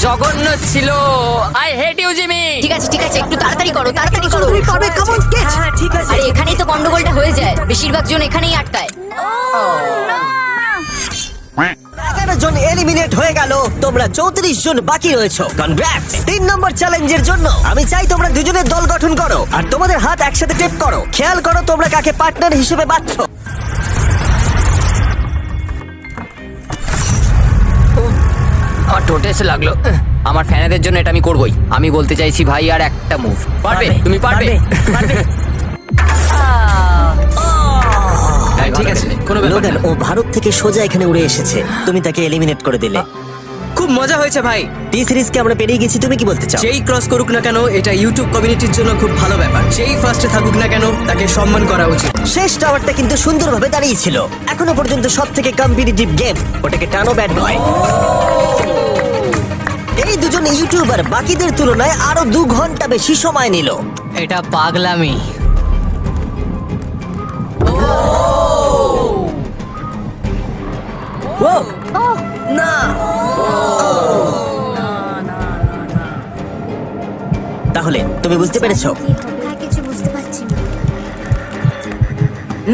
জঘন্য ছিল। I hate you Jimmy. ঠিক আছে ঠিক আছে, একটু তাড়াতাড়ি করো, তাড়াতাড়ি করো। তুমি পারবে, কাম অন স্কেচ। হ্যাঁ ঠিক আছে। আরে এখানেই তো গন্ডগোলটা হয়ে যায়, বেশিরভাগ জন এখানেই আটকায়। 11 জন এলিমিনেট হয়ে গেল, তোমরা 34 জন বাকি রয়েছো। কনগ্রাটস। 3 নম্বর চ্যালেঞ্জের জন্য আমি চাই তোমরা দুজনের দল গঠন করো আর তোমাদের হাত একসাথে টেপ করো। খেয়াল করো তোমরা কাকে পার্টনার হিসেবে বাছছো। আমার ঠোঁটে এসে লাগলো। আমার ফ্যানেদের জন্য এটা আমি করবই। আমি বলতে চাইছি ভাই, আর একটা মুভ। পারবে, তুমি পারবে। হ্যাঁ, ঠিক আছে, কোনো ব্যাপার লোগান, না। ও ভারত থেকে সোজা এখানে উড়ে এসেছে, তুমি তাকে এলিমিনেট করে দিলে। খুব মজা হয়েছে ভাই। টি সিরিজকে আমরা পেরিয়ে গেছি, তুমি কি বলতে চাও? যেই ক্রস করুক না কেন, এটা ইউটিউব কমিউনিটির জন্য খুব ভালো ব্যাপার। যেই ফার্স্টে থাকুক না কেন, তাকে সম্মান করা উচিত। শেষ টাওয়ারটা কিন্তু সুন্দরভাবে দাঁড়িয়েছিল। এখনো পর্যন্ত সব থেকে কম্পিটিটিভ গেম, ওটাকে টানো ব্যাট বয়। এই দুজন ইউটিউবার বাকিদের তুলনায় আরো 2 ঘন্টা বেশি সময় নিল। এটা পাগলামি। তাহলে তুমি বুঝতে পেরেছো? হ্যাঁ, কিছু বুঝতে পারছি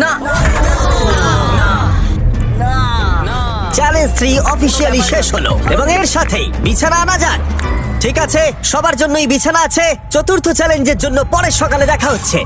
না। চ্যালেঞ্জ 3 অফিসিয়ালি শেষ হলো এবং এর সাথেই বিছানা আনা যাক। ঠিক আছে, সবার জন্যই বিছানা আছে। চতুর্থ চ্যালেঞ্জের জন্য পরের সকালে দেখা হচ্ছে।